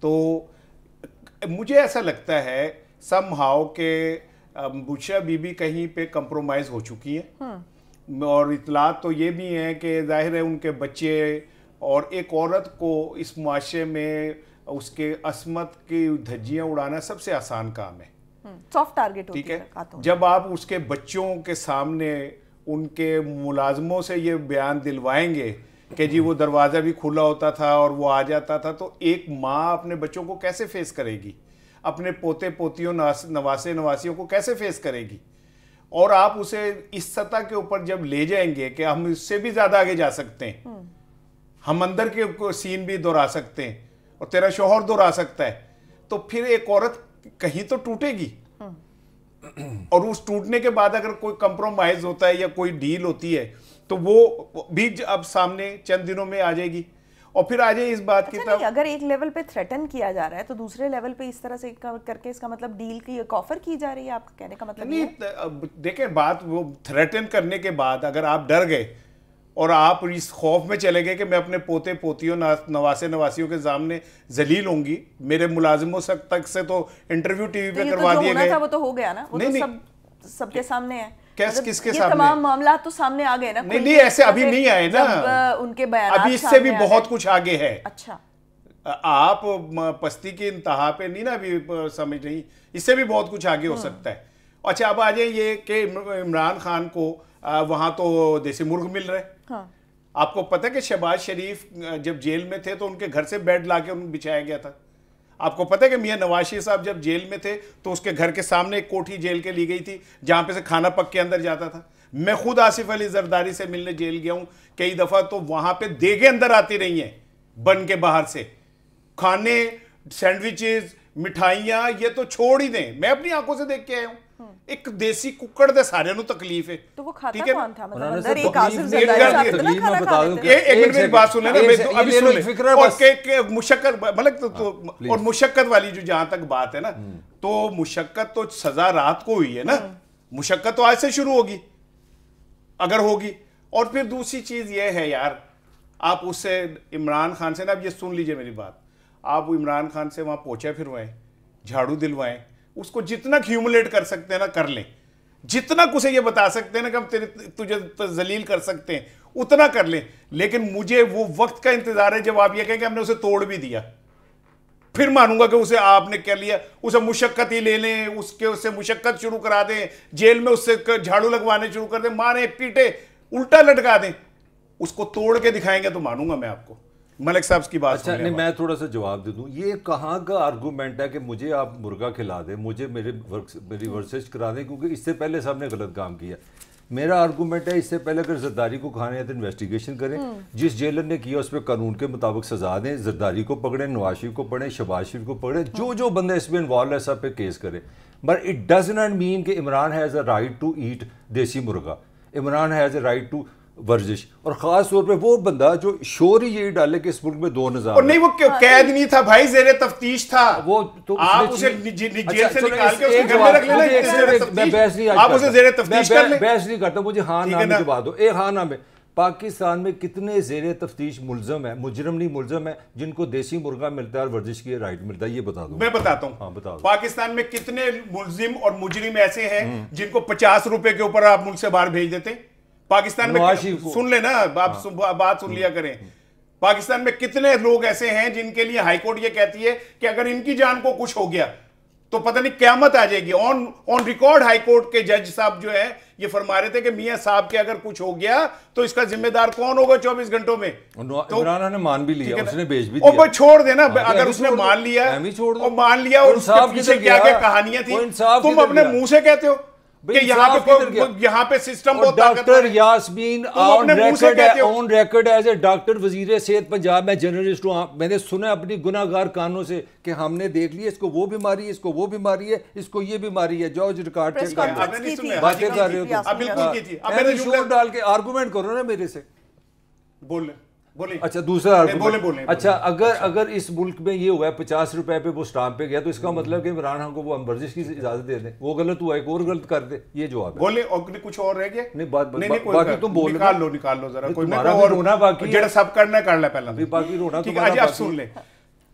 تو مجھے ایسا لگتا ہے سم ہاؤ کہ بشرا بی بی کہیں پہ کمپرومائز ہو چکی ہیں، اور اطلاعات تو یہ بھی ہیں کہ ظاہر ہے ان کے بچے، اور ایک عورت کو اس معاشرے میں اس کے عصمت کی دھجیاں اڑانا سب سے آسان کام ہے، سافٹ ٹارگٹ ہوتی ٹھیک ہے. جب آپ اس کے بچوں کے سامنے ان کے ملازموں سے یہ بیان دلوائیں گے کہ جی وہ دروازہ بھی کھلا ہوتا تھا اور وہ آ جاتا تھا، تو ایک ماں اپنے بچوں کو کیسے فیس کرے گی، اپنے پوتے پوتیوں نواسے نواسیوں کو کیسے فیس کرے گی؟ اور آپ اسے اس سطح کے اوپر جب لے جائیں گے کہ ہم اس سے بھی زیادہ آگے جا سکتے ہیں، ہم اندر کے سین بھی دہرا سکتے ہیں اور تیرا شوہر دہرا سکتا ہے، تو پھر ایک عورت کہیں تو ٹوٹے گی. اور اس ٹوٹنے کے بعد اگر کوئی کمپرومائز ہوتا ہے یا کوئی ڈیل ہوتی ہے تو وہ بھی اب سامنے چند دنوں میں آ جائے گی. اور پھر آ جائے اس بات کی طرف، اگر ایک لیول پہ تھریٹن کیا جا رہا ہے تو دوسرے لیول پہ اس طرح سے کر کے اس کا مطلب ڈیل کی ایک آفر کی جا رہی ہے، آپ کا کہنے کا مطلب نہیں دیکھیں بات وہ تھریٹن کرنے کے بعد اگر آپ ڈر گئے اور آپ اس خوف میں چلے گئے کہ میں اپنے پوتے پوتیوں نواسے نواسیوں کے سامنے ذلیل ہوں گی، میرے ملازموں تک سے تو انٹرویو ٹی وی پہ کروا دیے گئے، وہ تو ہو گیا نا، وہ تو سب کے سامنے ہے. کس کے یہ تمام تمام معاملات تو سامنے آ گئے نا. نہیں ایسے ابھی نہیں آئے نا، ان کے بیانات ابھی اس سے بھی بہت کچھ آگے ہے. اچھا آپ پستی کی انتہا پہ نہیں نا ابھی سمجھ نہیں، اس سے بھی بہت کچھ آگے ہو سکتا ہے. اچھا اب آ جائیں یہ کہ عمران خان کو وہاں تو دیسی مرغ مل رہے. آپ کو پتہ ہے کہ شہباز شریف جب جیل میں تھے تو ان کے گھر سے بیڈ لا کے ان بچھایا گیا تھا. آپ کو پتہ ہے کہ میاں نواز شریف صاحب جب جیل میں تھے تو اس کے گھر کے سامنے ایک کوٹھی جیل کے لی گئی تھی جہاں پہ سے کھانا پک کے اندر جاتا تھا. میں خود آصف علی زرداری سے ملنے جیل گیا ہوں کئی دفعہ، تو وہاں پہ دیگیں اندر آتی رہی ہیں بن کے باہر سے، کھانے، سینڈوچز، مٹھائیاں، یہ تو چھوڑ ہی دیں، میں اپنی آنکھوں سے دیکھ کے آیا ہوں. ایک دیسی ککڑ دے سارے نو تکلیف ہے. تو وہ کھاتا کون تھا؟ مطلب اندر ایک آصف ایک منٹ بات سن لینا، ابھی سن لیں. اور مشقت مطلب اور مشقت والی جو جہاں تک بات ہے نا، تو مشقت تو سزا رات کو ہوئی ہے نا، مشقت تو آج سے شروع ہوگی اگر ہوگی. اور پھر دوسری چیز یہ ہے یار، آپ اس سے عمران خان سے نا، اب یہ سن لیجئے میری بات، آپ عمران خان سے وہاں پوچھا پھروائیں، جھاڑو دلوائیں، اس کو جتنا کیومولیٹ کر سکتے ہیں نا کر لیں، جتنا کچھ یہ بتا سکتے ہیں نا کہ ہم تجھے ذلیل کر سکتے ہیں اتنا کر لیں. لیکن مجھے وہ وقت کا انتظار ہے جب آپ یہ کہیں کہ ہم نے اسے توڑ بھی دیا، پھر مانوں گا کہ اسے آپ نے کیا لیا. اسے مشقت ہی لے لیں، اس سے مشقت شروع کرا دیں، جیل میں اس سے جھاڑو لگوانے شروع کر دیں، مارے پیٹے الٹا لٹکا دیں، اس کو توڑ کے دکھائیں گے تو مانوں گا میں آپ کو. ملک صاحب کی بات. اچھا نہیں، میں تھوڑا سا جواب دے دوں. یہ کہاں کا آرگومنٹ ہے کہ مجھے آپ مرغا کھلا دیں، مجھے میری ورزش کرا دیں، کیونکہ اس سے پہلے صاحب نے غلط کام کیا. میرا آرگومنٹ ہے اس سے پہلے اگر زرداری کو کھانے ہیں تو انویسٹیگیشن کریں، جس جیلر نے کیا اس پہ قانون کے مطابق سزا دیں، زرداری کو پکڑیں، نواز شریف کو پکڑیں، شہباز شریف کو پکڑیں، جو بندہ اس میں انوالو ہے سب پہ کیس کریں. But it does not mean کہ Imran has a right to eat desi murgha, Imran has a right to varzish. اور خاص طور پہ وہ بندہ جو شور ہی یہی ڈالے کہ اس ملک میں دو نظام، اور نہیں وہ قید نہیں تھا بھائی، زیر تفتیش تھا. وہ تو آپ اسے جیل سے نکال کے اس کے گھر میں رکھ لینا. میں بحث نہیں آپ اسے زیر تفتیش کر لیں. بحث نہیں کرتا، مجھے ہاں نام کی بات ہو. ایک ہاں نام ہے. پاکستان میں کتنے زیر تفتیش ملزم ہیں، مجرم نہیں ملزم ہیں، جن کو دیسی مرغا ملتا ہے اور ورزش کی رائٹ ملتا ہے؟ یہ بتا دو. میں بتاتا ہوں. ہاں بتا دو. پاکستان میں کتنے ملزم اور مجرم ایسے ہیں جن کو 50 روپے کے اوپر آپ ملک سے باہر بھیج دیتے ہیں؟ پاکستان میں سن لیں نا، آپ بات سن لیا کریں. پاکستان میں کتنے لوگ ایسے ہیں جن کے لیے ہائی کورٹ یہ کہتی ہے کہ اگر ان کی جان کو کچھ ہو گیا تو پتہ نہیں قیامت آ جائے گی. آن ریکارڈ ہائی کورٹ کے جج صاحب جو ہے یہ فرما رہے تھے کہ میاں صاحب کے اگر کچھ ہو گیا تو اس کا ذمہ دار کون ہوگا 24 گھنٹوں میں. عمران نے مان بھی لیا، اس نے بھیج بھی دیا. اور چھوڑ دینا، اگر اس نے مان لیا اور اس کے پیچھے کیا کیا کہانیاں تھیں، تم اپنے منہ سے کہتے ہو کہ یہاں پہ سسٹم بہت طاقتور ہے. Doctor Yasmin on record as a doctor وزیر صحت پنجاب، میں جرنلسٹ ہوں، میں نے سنا اپنی گناہ گار کانوں سے کہ ہم نے دیکھ لیا اس کو وہ بیماری ہے، اس کو وہ بیماری ہے، اس کو یہ بیماری ہے. جو ریکارڈ چیک کر باتیں کر رہے ہو تو شور ڈال کے آرگومنٹ کرو نا میرے سے. بول اچھا دوسرا اچھا اگر اس ملک میں یہ ہوا ہے 50 روپے پہ وہ اسٹامپ پہ گیا تو اس کا مطلب کہ عمران خان کو وہ ورزش کی اجازت دے دیں، وہ غلط ہوا ایک اور غلط کر دے. یہ جواب ہے. بولے اور کچھ اور رہ گیا؟ نہیں باقی تم بول نکال لو ذرا. کوئی رونا باقی جڑا سب کرنا کر لے پہلا، باقی رونا. ٹھیک ہے آپ سن لیں.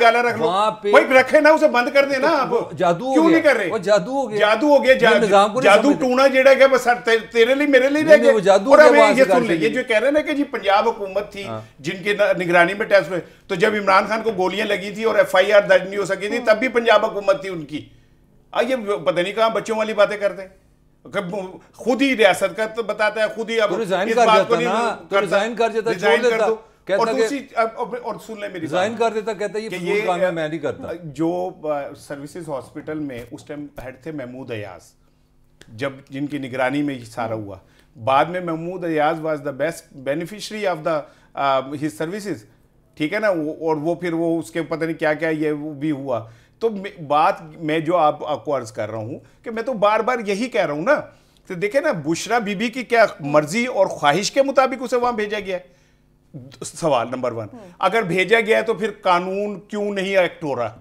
گالا رکھ لو, بھائی رکھے نا, اسے بند کر دینا. آپ کیوں نہیں کر رہے؟ جادو ہو گیا, جادو ٹونا جیڑا کہ بس تیرے لیے میرے لیے رہ گیا. اور ہمیں یہ سن لیں, یہ جو کہہ رہے ہیں نا کہ جی پنجاب حکومت تھی جن کے نگرانی میں ٹیسٹ ہوئے, تو جب عمران خان کو گولیاں لگی تھی اور FIR درج نہیں ہو سکی تھی تب بھی پنجاب حکومت تھی ان کی. یہ پتہ نہیں کہاں بچوں والی باتیں کرتے ہیں. خود ہی ریاست کا بتاتا ہے, خود ہی اب اس بات کو نہیں ریزائن کر دیتا, اور سن لیں میری ریزائن کر دیتا, کہتا ہے یہ فضول کام ہے میں نہیں کرتا. جو سروسز ہاسپٹل میں اس ٹائم ہیڈ تھے محمود ایاز, جب جن کی نگرانی میں یہ سارا ہوا, بعد میں Mahmood Ayaz was the best beneficiary of the his services, ٹھیک ہے نا, اور وہ پھر وہ اس کے پتہ نہیں کیا کیا یہ بھی ہوا. تو بات میں جو آپ کو عرض کر رہا ہوں کہ میں تو بار بار یہی کہہ رہا ہوں نا, تو دیکھیں نا بشرا بی بی کی کیا مرضی اور خواہش کے مطابق اسے وہاں بھیجا گیا ہے. سوال نمبر 1, اگر بھیجا گیا ہے تو پھر قانون کیوں نہیں ایکٹ ہو رہا,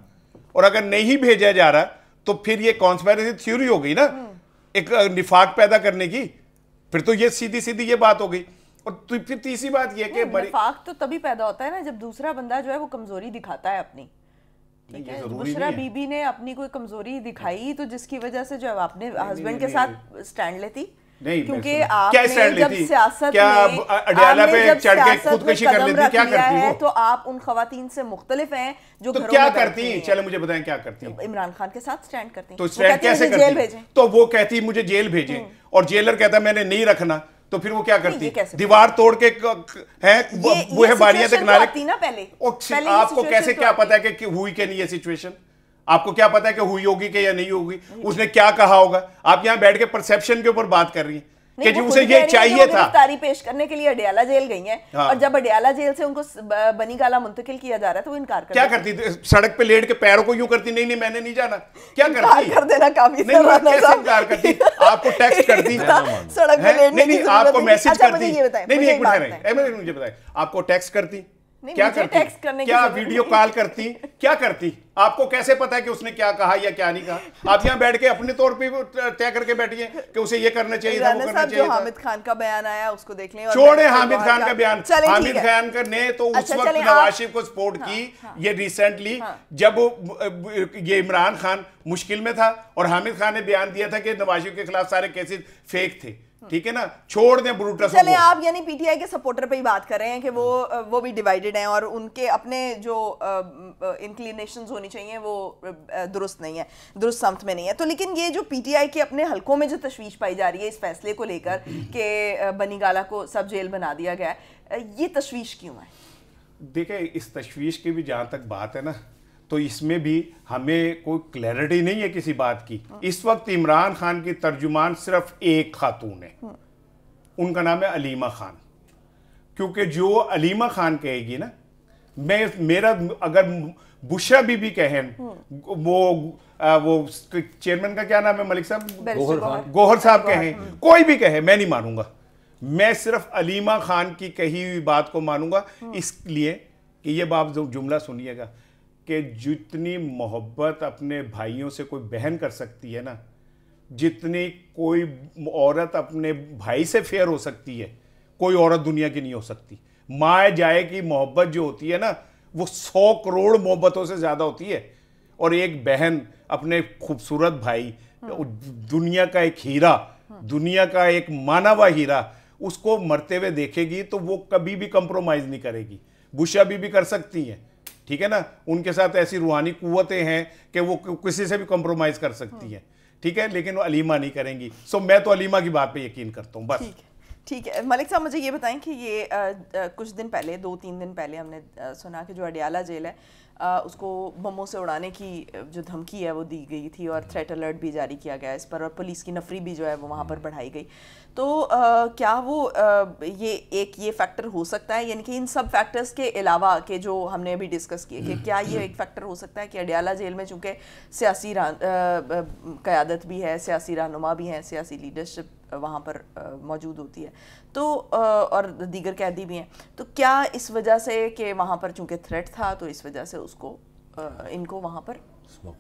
اور اگر نہیں بھیجا جا رہا تو پھر یہ کانسپیریسی تھیوری ہو گئی نا, ایک نفاق پیدا کرنے کی. پھر تو یہ سیدھی یہ بات ہو گئی. اور پھر تیسری بات یہ کہ نفاق تو تبھی پیدا ہوتا ہے نا جب دوسرا بندہ جو ہے وہ کمزوری دکھاتا ہے اپنی. بشرا بی بی نے اپنی کوئی کمزوری دکھائی تو جس کی وجہ سے جو آپ نے ہسبینڈ کے ساتھ سٹینڈ لیتی, کیونکہ آپ نے جب سیاست میں تو آپ ان خواتین سے مختلف ہیں جو کیا کرتی ہیں. چلے مجھے بتائیں کیا کرتی ہیں. عمران خان کے ساتھ سٹینڈ کرتی ہیں. تو سٹینڈ کیسے کرتی ہیں؟ تو وہ کہتی مجھے جیل بھیجیں, اور جیلر کہتا میں نے نہیں رکھنا, تو پھر وہ کیا کرتی, دیوار توڑ کے وہ ہے باریاں تک نالے. آپ کو کیسے کیا پتا ہے کہ ہوئی کہ نہیں یہ سچویشن, آپ کو کیا پتا ہے کہ ہوئی ہوگی کہ یا نہیں ہوگی, اس نے کیا کہا ہوگا. آپ یہاں بیٹھ کے پرسیپشن کے اوپر بات کر رہی ہیں کہ جی اسے یہ چاہیے تھا. گرفتاری پیش کرنے کے لیے اڈیالہ جیل گئی ہیں, اور جب اڈیالہ جیل سے ان کو بنی گالا منتقل کیا جا رہا ہے تو وہ انکار کرتی. کیا کرتی, سڑک پہ لیٹ کے پیروں کو یوں کرتی, نہیں میں نے نہیں جانا. کیا کرتی, کر دینا کافی, کیسے انکار کرتی, آپ کو ٹیکسٹ کرتی, نہیں آپ کو میسج کرتی, نہیں ایک منٹ مجھے بتائیں, آپ کو ٹیکسٹ کرتی, کیا کرتی, کیا ویڈیو کال کرتی, کیا کرتی, آپ کو کیسے پتا ہے کہ اس نے کیا کہا یا کیا نہیں کہا. آپ یہاں بیٹھ کے اپنے طور پہ طے کر کے بیٹھیے کہ اسے یہ کرنا چاہیے تھا, وہ کرنا چاہیے تھا. حامد خان کا بیان آیا اس کو دیکھ لیں. چھوڑیں حامد خان کا بیان. حامد خان نے تو اس وقت نواز شریف کو سپورٹ کی, یہ ریسنٹلی جب یہ عمران خان مشکل میں تھا اور حامد خان نے بیان دیا تھا کہ نواز شریف کے خلاف سارے کیسز فیک تھے, ٹھیک ہے نا, چھوڑ دیں بروٹس. چلیں آپ یعنی پی ٹی آئی کے سپورٹر پہ ہی بات کر رہے ہیں کہ وہ بھی ڈیوائیڈڈ ہیں اور ان کے اپنے جو انکلینیشنز ہونی چاہیے وہ درست نہیں ہے, درست سمت میں نہیں ہے. تو لیکن یہ جو پی ٹی آئی کے اپنے حلقوں میں جو تشویش پائی جا رہی ہے اس فیصلے کو لے کر کہ بنی گالا کو سب جیل بنا دیا گیا ہے, یہ تشویش کیوں ہے؟ دیکھیں اس تشویش کی بھی جہاں تک بات ہے نا, تو اس میں بھی ہمیں کوئی کلیئرٹی نہیں ہے کسی بات کی. اس وقت عمران خان کی ترجمان صرف ایک خاتون ہے, ان کا نام ہے علیمہ خان. کیونکہ جو علیمہ خان کہے گی نا, میرا اگر بشرا بی بی کہیں, وہ چیئرمین کا کیا نام ہے ملک صاحب, گوہر صاحب کہیں, کوئی بھی کہے, میں نہیں مانوں گا. میں صرف علیمہ خان کی کہی ہوئی بات کو مانوں گا, اس لیے کہ یہ باپ جملہ سنیے گا کہ جتنی محبت اپنے بھائیوں سے کوئی بہن کر سکتی ہے نا, جتنی کوئی عورت اپنے بھائی سے فیئر ہو سکتی ہے, کوئی عورت دنیا کی نہیں ہو سکتی. ماں جائے کی محبت جو ہوتی ہے نا وہ 100 کروڑ محبتوں سے زیادہ ہوتی ہے. اور ایک بہن اپنے خوبصورت بھائی, دنیا کا ایک ہیرا, دنیا کا ایک مانا ہوا ہیرا, اس کو مرتے ہوئے دیکھے گی تو وہ کبھی بھی کمپرومائز نہیں کرے گی. بشرا بی کر سکتی ہیں, ٹھیک ہے نا, ان کے ساتھ ایسی روحانی قوتیں ہیں کہ وہ کسی سے بھی کمپرومائز کر سکتی ہیں, ٹھیک ہے, لیکن وہ علیمہ نہیں کریں گی. سو میں تو علیمہ کی بات پہ یقین کرتا ہوں بس. ٹھیک ہے ملک صاحب, مجھے یہ بتائیں کہ یہ کچھ دن پہلے 2-3 دن پہلے ہم نے سنا کہ جو اڈیالہ جیل ہے اس کو بموں سے اڑانے کی جو دھمکی ہے وہ دی گئی تھی اور تھریٹ الرٹ بھی جاری کیا گیا اس پر, اور پولیس کی نفری بھی جو ہے وہ وہاں پر بڑھائی گئی. تو کیا وہ یہ فیکٹر ہو سکتا ہے, یعنی کہ ان سب فیکٹرز کے علاوہ کہ جو ہم نے ابھی ڈسکس کیے, کہ کیا یہ ایک فیکٹر ہو سکتا ہے کہ اڈیالہ جیل میں چونکہ سیاسی قیادت بھی ہے, سیاسی رہنما بھی ہیں, سیاسی لیڈرشپ وہاں پر موجود ہوتی ہے, تو اور دیگر قیدی بھی ہیں, تو کیا اس وجہ سے کہ وہاں پر چونکہ تھریٹ تھا تو اس وجہ سے اس کو ان کو وہاں پر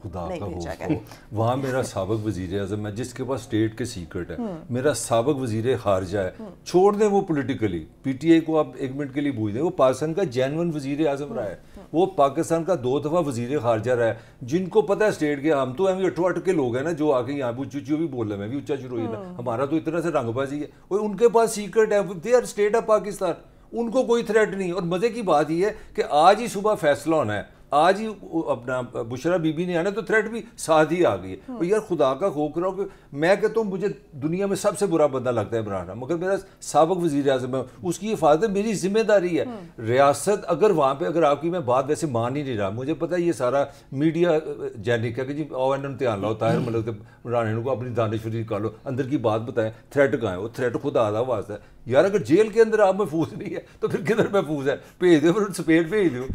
خدا کا خوف ہو. وہاں میرا سابق وزیر اعظم ہے جس کے پاس اسٹیٹ کے سیکرٹ ہے, میرا سابق وزیر خارجہ ہے, چھوڑ دیں وہ پولیٹیکلی, پی ٹی آئی کو آپ ایک منٹ کے لیے بھول دیں, وہ پاکستان کا جینون وزیر اعظم رہا ہے, وہ پاکستان کا 2 دفعہ وزیر خارجہ رہا ہے, جن کو پتہ ہے اسٹیٹ کے, ہم تو ہم اٹھو اٹھ کے لوگ ہیں نا جو آ کے یہاں پہ چوچو بھی بول رہے ہیں, میں بھی اونچا شروع ہوئی نا, ہمارا تو اتنا سے رنگ بازی ہے, ان کے پاس سیکرٹ ہے, they are state of Pakistan, ان کو کوئی تھریٹ نہیں. اور مزے کی بات یہ ہے کہ آج ہی صبح فیصلہ ہونا ہے, آج ہی اپنا بشرا بی بی نے آنا, تو تھریٹ بھی ساتھ ہی آ گئی ہے. اور یار خدا کا خوف کرو کہ میں کہتا ہوں مجھے دنیا میں سب سے برا بندہ لگتا ہے عمران خان, مگر میرا سابق وزیر اعظم ہے, اس کی حفاظت میری ذمہ داری ہے. ریاست اگر وہاں پہ اگر آپ کی, میں بات ویسے مان ہی نہیں رہا, مجھے پتہ ہے یہ سارا میڈیا جینک ہے کہ جی او این امتحان لاؤ, طاہر ملک عمران کو اپنی دانشوری نکالو, اندر کی بات بتائیں, تھریٹ کہاں ہے, وہ تھریٹ خدا آدھا واسطہ ہے. یار اگر جیل کے اندر آپ محفوظ نہیں ہے تو پھر کدھر محفوظ ہے, بھیج دو, پھر اسپین بھیج دو.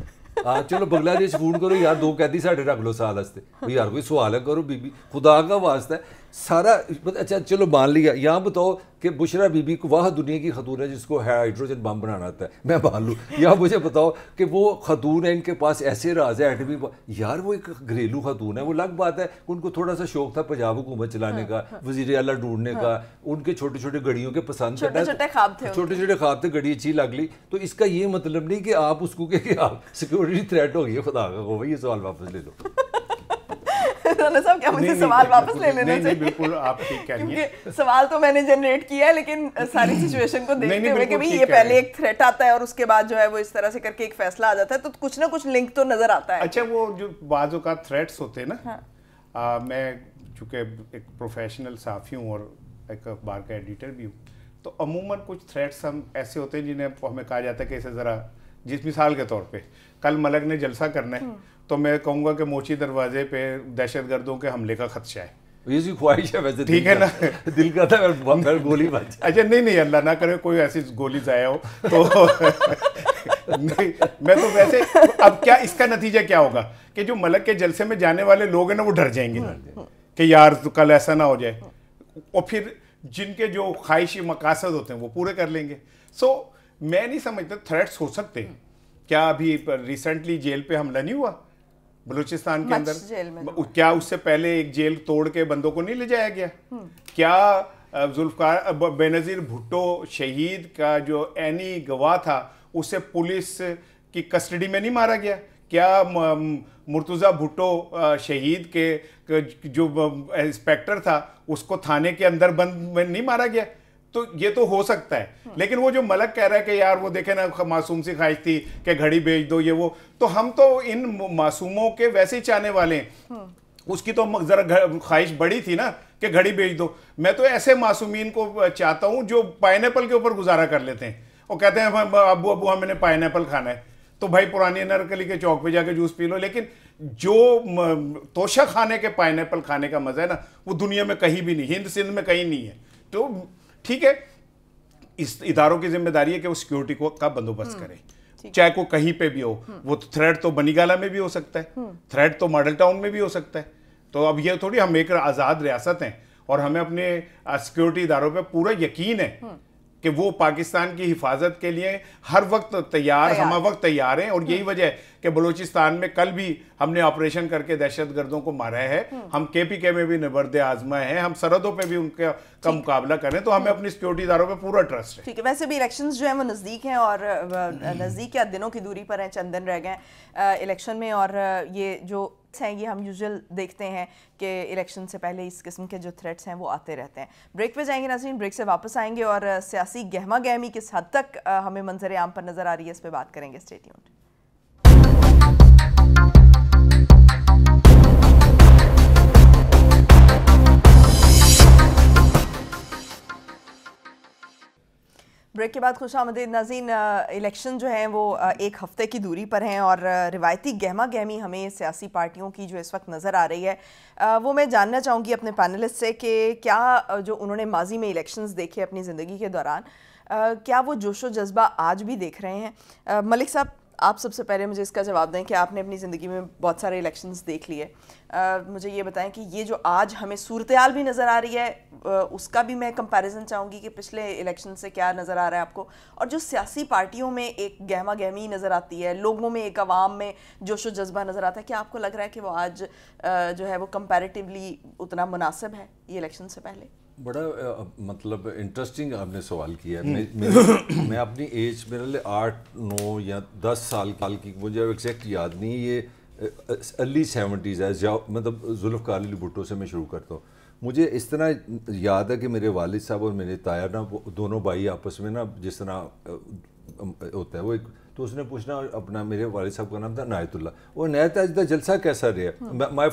ہاں چلو بنگلہ دیش فون کرو یار, 2 قیدی ساڈے رکھ لو سال واسطے, یار کوئی سوال ہے کرو بی بی, خدا کا واسطہ ہے سارا. اچھا چلو مان لیا, یہاں بتاؤ کہ بشرا بی بی کو واہ دنیا کی خاتون ہے جس کو ہائیڈروجن بم بنانا آتا ہے, میں مان لوں, یا مجھے بتاؤ کہ وہ خاتون ہے ان کے پاس ایسے راز ہے ایٹمی, یار وہ ایک گھریلو خاتون ہے, وہ الگ بات ہے ان کو تھوڑا سا شوق تھا پنجاب حکومت چلانے کا, وزیر اعلیٰ ڈھونڈنے کا, ان کے چھوٹے چھوٹے گڑیوں کے پسند کرنا, چھوٹے چھوٹے خواب تھے, گڑی اچھی لگ لی. تو اس کا یہ مطلب نہیں کہ آپ اس کو کہ آپ سیکورٹی تھریٹ ہو گئی ہے, خدا کا خوف ہے. یہ سوال واپس لے لو. صاحب کیا مجھے سوال واپس لے لینا چاہیے؟ بالکل آپ ٹھیک کہہ رہی ہیں, کیونکہ سوال تو میں نے جنریٹ کیا ہے, لیکن ساری سچویشن کو دیکھتے ہوئے کہ یہ پہلے ایک تھریٹ آتا ہے اور اس کے بعد جو ہے وہ اس طرح سے کر کے ایک فیصلہ آ جاتا ہے, تو کچھ نہ کچھ لنک تو نظر آتا ہے. اچھا وہ جو بعض اوقات تھریٹس ہوتے ہیں نا, میں چونکہ ایک پروفیشنل صحافی ہوں اور ایک اخبار کا ایڈیٹر بھی ہوں, تو عموماً کچھ تھریٹس ہم ایسے ہوتے ہیں جنہیں ہمیں کہا جاتا ہے کہ اسے ذرا, جس مثال کے طور پہ کل ملک نے جلسہ کرنا ہے تو میں کہوں گا کہ موچی دروازے پہ دہشت گردوں کے حملے کا خدشہ ہے, یہ خواہش ہے ویسے, ٹھیک ہے نا, دل کا تھا گولی بچ. اچھا نہیں اللہ نہ کرے کوئی ایسی گولی ضائع ہو تو میں تو ویسے, اب کیا اس کا نتیجہ کیا ہوگا کہ جو ملک کے جلسے میں جانے والے لوگ ہیں نا وہ ڈر جائیں گے کہ یار کل ایسا نہ ہو جائے, اور پھر جن کے جو خواہشی مقاصد ہوتے ہیں وہ پورے کر لیں گے. سو میں نہیں سمجھتا تھریٹس ہو سکتے ہیں. کیا ابھی ریسنٹلی جیل پہ حملہ نہیں ہوا بلوچستان کے اندر, کیا اس سے پہلے ایک جیل توڑ کے بندوں کو نہیں لے جایا گیا؟ کیا ذوالفقار بے نظیر بھٹو شہید کا جو عینی گواہ تھا اسے پولیس کی کسٹڈی میں نہیں مارا گیا؟ کیا مرتضیٰ بھٹو شہید کے جو انسپیکٹر تھا اس کو تھانے کے اندر بند میں نہیں مارا گیا؟ تو یہ تو ہو سکتا ہے, لیکن وہ جو ملک کہہ رہا ہے کہ یار وہ دیکھیں نا معصوم سی خواہش تھی کہ گھڑی بیچ دو یہ وہ, تو ہم تو ان معصوموں کے ویسے ہی چاہنے والے ہیں. اس کی تو ذرا خواہش بڑی تھی نا کہ گھڑی بیچ دو. میں تو ایسے معصومین کو چاہتا ہوں جو پائن ایپل کے اوپر گزارا کر لیتے ہیں, وہ کہتے ہیں ابو ہم نے پائن ایپل کھانا ہے, تو بھائی پرانی انارکلی کے چوک پہ جا کے جوس پی لو. لیکن جو توشہ کھانے کے پائن ایپل کھانے کا مزہ ہے نا وہ دنیا میں کہیں بھی نہیں, ہند سندھ میں کہیں نہیں ہے. تو ٹھیک ہے, اس اداروں کی ذمہ داری ہے کہ وہ سیکیورٹی کا بندوبست کریں, چاہے کو کہیں پہ بھی ہو. وہ تھریٹ تو بنی گالا میں بھی ہو سکتا ہے, تھریٹ تو ماڈل ٹاؤن میں بھی ہو سکتا ہے. تو اب یہ تھوڑی, ہم ایک آزاد ریاست ہیں اور ہمیں اپنے سیکیورٹی اداروں پہ پورا یقین ہے کہ وہ پاکستان کی حفاظت کے لیے ہر وقت تیار, ہمہ وقت تیار ہیں. اور یہی وجہ ہے کہ بلوچستان میں کل بھی ہم نے آپریشن کر کے دہشت گردوں کو مارا ہے. ہم کے پی کے میں بھی نبرد آزمائے ہیں, ہم سرحدوں پہ بھی ان کا مقابلہ کریں. تو ہمیں اپنی سیکیورٹی اداروں پہ پورا ٹرسٹ ہے. ٹھیک ہے, ویسے بھی الیکشنز جو ہیں وہ نزدیک ہیں اور نزدیک کیا دنوں کی دوری پر ہیں, چند دن رہ گئے الیکشن میں. اور یہ جو ہیں یہ ہم یوزول دیکھتے ہیں کہ الیکشن سے پہلے اس قسم کے جو تھریٹس ہیں وہ آتے رہتے ہیں. بریک پہ جائیں گے ناظرین, بریک سے واپس آئیں گے اور سیاسی گہما گہمی کس حد تک ہمیں منظر عام پر نظر آ رہی ہے اس پہ بات کریں گے. Stay tuned. بریک کے بعد خوش آمدید ناظرین. الیکشن جو ہیں وہ ایک ہفتے کی دوری پر ہیں اور روایتی گہما گہمی ہمیں سیاسی پارٹیوں کی جو اس وقت نظر آ رہی ہے وہ میں جاننا چاہوں گی اپنے پینلسٹ سے کہ کیا جو انہوں نے ماضی میں الیکشنز دیکھے اپنی زندگی کے دوران, کیا وہ جوش و جذبہ آج بھی دیکھ رہے ہیں؟ ملک صاحب آپ سب سے پہلے مجھے اس کا جواب دیں کہ آپ نے اپنی زندگی میں بہت سارے الیکشنز دیکھ لیے. مجھے یہ بتائیں کہ یہ جو آج ہمیں صورتحال بھی نظر آ رہی ہے اس کا بھی میں کمپیریزن چاہوں گی کہ پچھلے الیکشن سے کیا نظر آ رہا ہے آپ کو, اور جو سیاسی پارٹیوں میں ایک گہما گہمی نظر آتی ہے, لوگوں میں ایک عوام میں جوش و جذبہ نظر آتا ہے, کیا آپ کو لگ رہا ہے کہ وہ آج جو ہے وہ کمپیریٹیولی اتنا مناسب ہے یہ الیکشن سے پہلے؟ بڑا مطلب انٹرسٹنگ آپ نے سوال کیا ہے. میں اپنی ایج میرے لیے 8 9 یا 10 سال کی مجھے ایگزیکٹ یاد نہیں, یہ ارلی 70s ہے, مطلب ذوالفقار علی بھٹو سے میں شروع کرتا ہوں. مجھے اس طرح یاد ہے کہ میرے والد صاحب اور میرے تایا نا دونوں بھائی آپس میں نا جس طرح ہوتا ہے وہ ایک, تو اس نے پوچھنا اپنا, میرے والد صاحب کا نام تھا عنایت اللہ, وہ عنایت آج کا جلسہ کیسا رہا.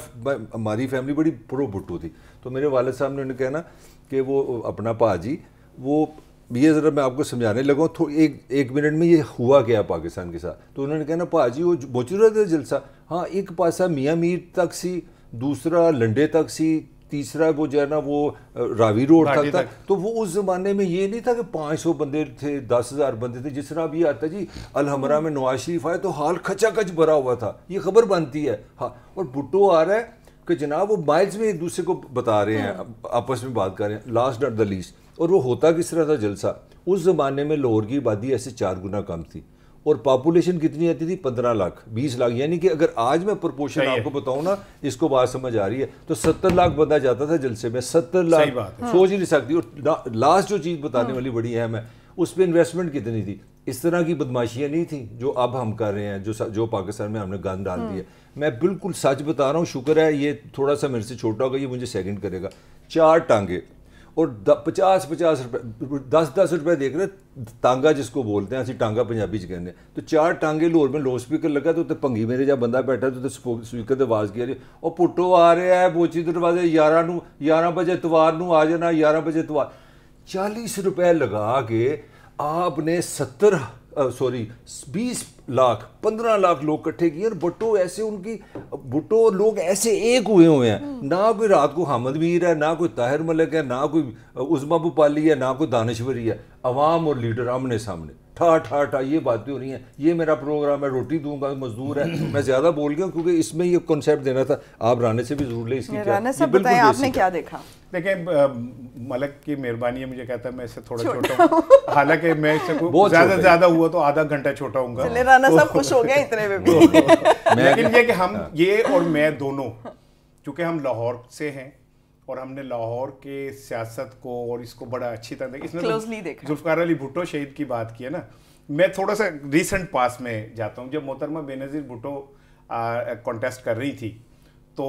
ہماری فیملی بڑی پرو بھٹو تھی, تو میرے والد صاحب نے انہیں کہنا کہ وہ اپنا پاجی وہ یہ ذرا میں آپ کو سمجھانے لگا تو ایک منٹ میں یہ ہوا کیا پاکستان کے ساتھ. تو انہوں نے کہنا پاجی وہ بوچی رہا تھا جلسہ, ہاں ایک پاسا میاں میر تک سی, دوسرا لنڈے تک سی, تیسرا وہ جو ہے نا وہ راوی روڈ تک تھا. تو وہ اس زمانے میں یہ نہیں تھا کہ 500 بندے تھے, 10,000 بندے تھے, جس طرح اب یہ آتا جی الحمرہ میں نواز شریف آئے تو حال کھچا کچ بھرا ہوا تھا, یہ خبر بنتی ہے. ہاں, اور بھٹو آ رہا ہے کہ جناب وہ مائلز میں ایک دوسرے کو بتا رہے ہیں, آپس میں بات کر رہے ہیں, لاسٹ ناٹ دا لیسٹ. اور وہ ہوتا کس طرح تھا جلسہ, اس زمانے میں لاہور کی آبادی ایسے 4 گنا کم تھی, اور پاپولیشن کتنی آتی تھی 15 لاکھ 20 لاکھ, یعنی کہ اگر آج میں پرپورشن آپ کو بتاؤں نا, اس کو بات سمجھ آ رہی ہے, تو 70 لاکھ بندہ جاتا تھا جلسے میں, 70 لاکھ سوچ ہی نہیں سکتی. اور لاسٹ جو چیز بتانے والی بڑی اہم ہے, اس پہ انویسٹمنٹ کتنی تھی. اس طرح کی بدماشیاں نہیں تھیں جو اب ہم کر رہے ہیں, جو پاکستان میں ہم نے گند ڈال دی ہے. میں بالکل سچ بتا رہا ہوں, شکر ہے یہ تھوڑا سا میرے سے چھوٹا ہوگا, یہ مجھے سیکنڈ کرے گا. 4 ٹانگے اور 50 روپے 10 روپے دیکھ رہے, ٹانگا جس کو بولتے ہیں, ایسی ٹانگا پنجابی چ کہنے, تو 4 ٹانگے لاہور میں لوڈ اسپیکر لگا, تو پنگی میرے جہاں بندہ بیٹھا تو اسپیکر تے آواز کیا رہی, اور پٹو آ رہا ہے بوچی دروازے 11 بجے اتوار نو آ جانا, 11 بجے اتوار. 40 روپے لگا کے آپ نے 20 لاکھ 15 لاکھ لوگ کٹھے کیے, اور بھٹو ایسے ان کی بھٹو لوگ ایسے ایک ہوئے ہیں, نہ کوئی رات کو حامد میر ہے, نہ کوئی طاہر ملک ہے, نہ کوئی عظما بھوپالی ہے, نہ کوئی دانشوری ہے. عوام اور لیڈر آمنے سامنے ٹھا ٹھا ٹھا یہ باتیں ہو رہی ہیں. یہ میرا پروگرام ہے, روٹی دوں گا, مزدور ہے. میں زیادہ بول گیا کیونکہ اس میں یہ کنسیپٹ دینا تھا. آپ رانے سے بھی ضرور لیں اس کی. رانا صاحب بتائیں آپ نے کیا دیکھا؟ دیکھیں ملک کی مہربانی ہے, مجھے کہتا ہے میں اس سے تھوڑا چھوٹا ہوں, حالانکہ میں اس سے زیادہ زیادہ ہوا تو آدھا گھنٹہ چھوٹا ہوں گا. رانا صاحب خوش ہو گئے اتنے میں بھی. لیکن یہ کہ ہم یہ اور میں دونوں, چونکہ ہم لاہور سے ہیں اور ہم نے لاہور کے سیاست کو اور اس کو بڑا اچھی طرح دیکھا. اس نے ذوالفقار علی بھٹو شہید کی بات کی ہے نا, میں تھوڑا سا ریسنٹ پاس میں جاتا ہوں. جب محترمہ بے نظیر بھٹو کانٹیسٹ کر رہی تھی تو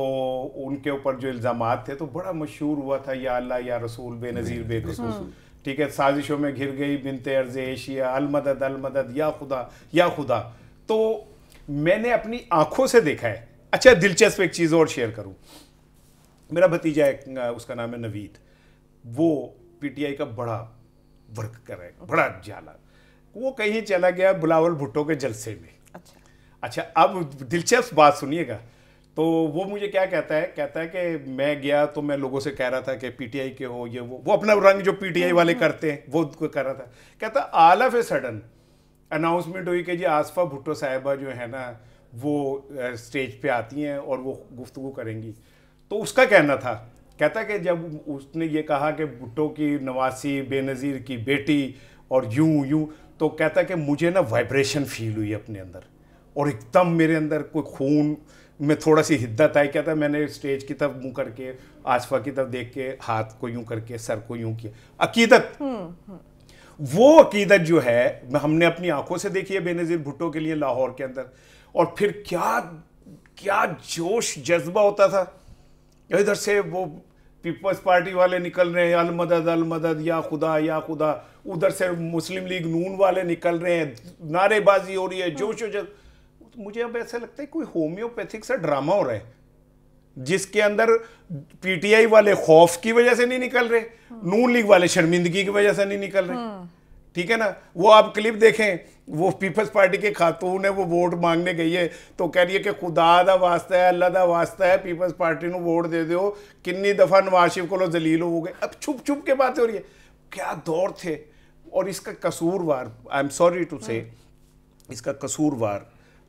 ان کے اوپر جو الزامات تھے تو بڑا مشہور ہوا تھا, یا اللہ یا رسول بے نظیر بے قصور, ٹھیک ہے, سازشوں میں گھر گئی بنت ارض ایشیا, المدد المدد یا خدا یا خدا. تو میں نے اپنی آنکھوں سے دیکھا ہے. اچھا دلچسپ ایک چیز اور شیئر کروں, میرا بھتیجا ایک, اس کا نام ہے نوید, وہ پی ٹی آئی کا بڑا ورک کر رہا ہے, بڑا جالا. وہ کہیں چلا گیا بلاول بھٹو کے جلسے میں. اچھا اب دلچسپ بات سنیے گا. تو وہ مجھے کیا کہتا ہے کہ میں گیا تو میں لوگوں سے کہہ رہا تھا کہ پی ٹی آئی کے ہو, یہ وہ اپنا رنگ جو پی ٹی آئی والے کرتے ہیں وہ کر رہا تھا. کہتا all of a sudden announcement ہوئی کہ جی آصفہ بھٹو صاحبہ جو ہے نا وہ اسٹیج پہ آتی ہیں اور وہ گفتگو کریں گی. تو اس کا کہنا تھا, کہتا کہ جب اس نے یہ کہا کہ بھٹو کی نواسی بے نظیر کی بیٹی اور یوں, تو کہتا کہ مجھے نا وائبریشن فیل ہوئی اپنے اندر, اور ایک دم میرے اندر کوئی خون میں تھوڑا سی حدت آئی. کہتا میں نے اسٹیج کی طرف منہ کر کے آصفہ کی طرف دیکھ کے ہاتھ کو یوں کر کے سر کو یوں کیا. عقیدت, وہ عقیدت جو ہے ہم نے اپنی آنکھوں سے دیکھی ہے بے نظیر بھٹو کے لیے لاہور کے اندر. اور پھر کیا جوش جذبہ ہوتا تھا. ادھر سے وہ پیپلز پارٹی والے نکل رہے ہیں, المدد المدد یا خدا یا خدا, ادھر سے مسلم لیگ نون والے نکل رہے ہیں, نعرے بازی ہو رہی ہے, جوش و جذبہ. مجھے اب ایسا لگتا ہے کوئی ہومیوپیتھک سا ڈرامہ ہو رہا ہے جس کے اندر پی ٹی آئی والے خوف کی وجہ سے نہیں نکل رہے, نون لیگ والے شرمندگی کی وجہ سے نہیں نکل رہے. ٹھیک ہے نا, وہ آپ کلپ دیکھیں, وہ پیپلز پارٹی کے خاتون ہے, وہ ووٹ مانگنے گئی ہے تو کہہ رہی ہے کہ خدا دا واسطہ ہے, اللہ دا واسطہ ہے, پیپلز پارٹی نو ووٹ دے دیو, کنی دفعہ نواز شریف کو ذلیل ہو گئے. اب چھپ چھپ کے باتیں ہو رہی ہے. کیا دور تھے. اور اس کا قصوروار, آئی ایم سوری ٹو سے, اس کا قصوروار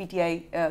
PTI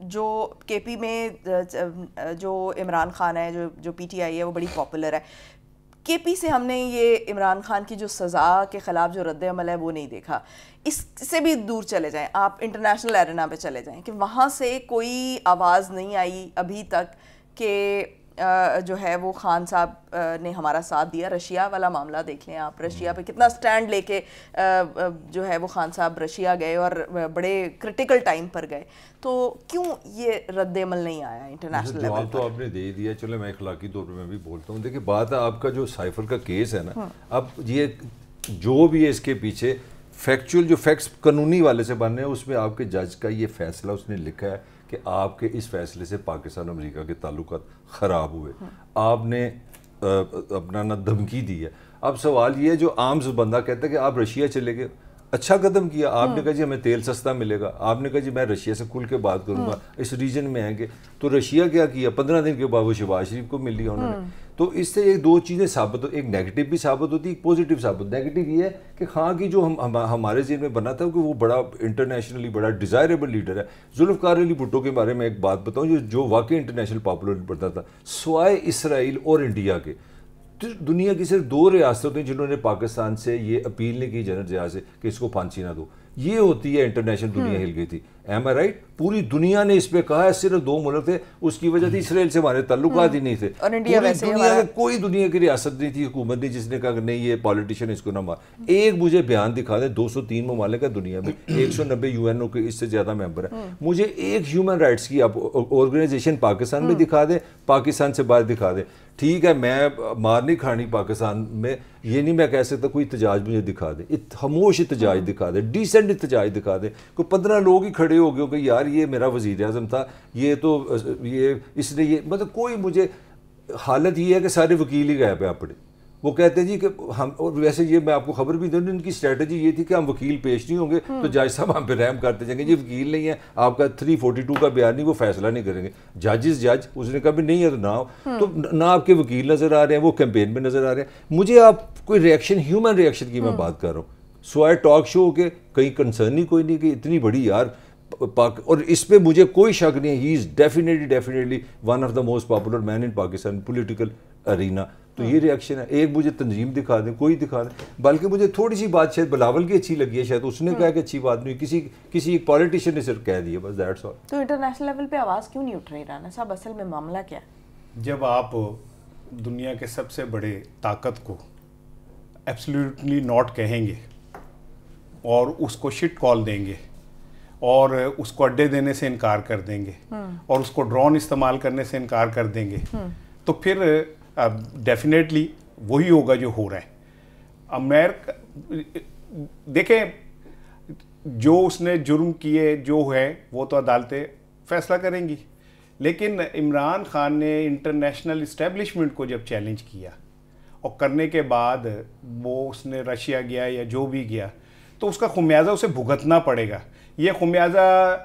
جو کے پی میں جو عمران خان ہے, جو پی ٹی آئی ہے, وہ بڑی پاپولر ہے. کے پی سے ہم نے یہ عمران خان کی جو سزا کے خلاف جو رد عمل ہے وہ نہیں دیکھا. اس سے بھی دور چلے جائیں, آپ انٹرنیشنل ایرینا پہ چلے جائیں کہ وہاں سے کوئی آواز نہیں آئی ابھی تک کہ جو ہے وہ خان صاحب نے ہمارا ساتھ دیا. رشیا والا معاملہ دیکھ لیں آپ, رشیا پہ کتنا سٹینڈ لے کے جو ہے وہ خان صاحب رشیا گئے اور بڑے کرٹیکل ٹائم پر گئے. تو کیوں یہ رد عمل نہیں آیا انٹرنیشنل لیول پر؟ تو آپ نے دے دیا, چلے میں اخلاقی طور پہ میں بھی بولتا ہوں. دیکھیں بات ہے آپ کا جو سائفر کا کیس ہے نا, اب یہ جو بھی ہے اس کے پیچھے فیکچول جو فیکٹس قانونی والے سے بن رہے ہیں, اس میں آپ کے جج کا یہ فیصلہ اس نے لکھا ہے کہ آپ کے اس فیصلے سے پاکستان اور امریکہ کے تعلقات خراب ہوئے, آپ نے اپنا نہ دھمکی دی ہے. اب سوال یہ ہے, جو عام بندہ کہتا ہے کہ آپ رشیا چلے گئے, اچھا قدم کیا, آپ نے کہا جی ہمیں تیل سستا ملے گا, آپ نے کہا جی میں رشیا سے کھل کے بات کروں گا, اس ریجن میں آئیں گے. تو رشیا کیا 15 دن کے بعد وہ شہباز شریف کو مل لیا انہوں نے. تو اس سے ایک دو چیزیں ثابت ایک نیگیٹو بھی ثابت ہوتی ہے, ایک پازیٹیو ثابت. نیگیٹو یہ ہے کہ خان کی جو ہمارے ذہن میں بنا تھا کہ وہ بڑا انٹرنیشنلی بڑا ڈیزائریبل لیڈر ہے. ذوالفقار علی بھٹو کے بارے میں ایک بات بتاؤں جو واقعی انٹرنیشنل پاپولر بڑھتا تھا, سوائے اسرائیل اور انڈیا کے دنیا کی صرف 2 ریاستیں ہیں جنہوں نے پاکستان سے یہ اپیل نہیں کی جنرل ضیاء سے کہ اس کو پھانسی نہ دو. یہ ہوتی ہے انٹرنیشنل دنیا ہل گئی تھی. ایم آئی رائٹ؟ پوری دنیا نے اس پہ کہا ہے, صرف 2 ملک تھے, اس کی وجہ تھی اسرائیل سے ہمارے تعلقات ہی نہیں تھے. کوئی دنیا کی ریاست نہیں تھی, حکومت نہیں جس نے کہا کہ نہیں یہ پالیٹیشین اس کو نہ مار. ایک مجھے بیان دکھا دیں, 203 ممالک ہے دنیا میں, 190 یو این او کے اس سے زیادہ ممبر ہیں, مجھے ایک ہیومن رائٹس کی آرگنائزیشن پاکستان میں دکھا دیں, پاکستان سے باہر دکھا دیں. ٹھیک ہے میں مار نہیں کھانی پاکستان میں, یہ نہیں میں کہہ سکتا کوئی احتجاج مجھے دکھا دیں, خاموش احتجاج دکھا دیں, ڈیسنٹ احتجاج دکھا دیں. کوئی 15 لوگ ہی کھڑے ہو گئے کہ یار یہ میرا وزیر اعظم تھا, یہ تو یہ اس نے یہ مطلب کوئی مجھے حالت یہ ہے کہ سارے وکیل ہی گئے پہ اپنے. وہ کہتے ہیں جی کہ ہم, اور ویسے یہ میں آپ کو خبر بھی دوں, ان کی اسٹریٹجی یہ تھی کہ ہم وکیل پیش نہیں ہوں گے تو جج صاحب ہم پہ رحم کرتے جائیں گے, یہ وکیل نہیں ہے آپ کا 342 کا بیان نہیں, وہ فیصلہ نہیں کریں گے. جج اس نے کہا بھی نہیں ہے تو نہ ہو. تو نہ آپ کے وکیل نظر آ رہے ہیں, وہ کیمپین میں نظر آ رہے ہیں. مجھے آپ کوئی ریئیکشن, ہیومن ریئیکشن کی میں بات کر رہا ہوں, سوائے ٹاک شو کے کہیں کنسرن ہی کوئی نہیں کہ اتنی بڑی یار اور اس پہ مجھے کوئی شک نہیں ہے, he is definitely one of the most popular man in Pakistan political arena. تو یہ ریئیکشن ہے. ایک مجھے تنظیم دکھا دیں, کوئی دکھا دیں. بلکہ مجھے تھوڑی سی بات شاید بلاول کی اچھی لگی ہے, شاید اس نے کہا کہ اچھی بات نہیں, کسی پولیٹیشین نے صرف کہہ دیا, بس دیٹس آل. تو انٹرنیشنل لیول پہ آواز کیوں نہیں اٹھ رہی رانا صاحب, اصل میں معاملہ کیا ہے؟ جب آپ دنیا کے سب سے بڑے طاقت کو ایبسلیوٹلی ناٹ کہیں گے اور اس کو شٹ کال دیں گے اور اس کو اڈے دینے سے انکار کر دیں گے اور اس کو ڈرون استعمال کرنے سے انکار کر دیں گے, تو پھر ڈیفینیٹلی وہی ہوگا جو ہو رہا ہے. امریکہ دیکھیں, جو اس نے جرم کیے جو ہے وہ تو عدالتیں فیصلہ کریں گی, لیکن عمران خان نے انٹرنیشنل اسٹیبلشمنٹ کو جب چیلنج کیا اور کرنے کے بعد وہ اس نے رشیا گیا یا جو بھی گیا, تو اس کا خمیازہ اسے بھگتنا پڑے گا. یہ خمیازہ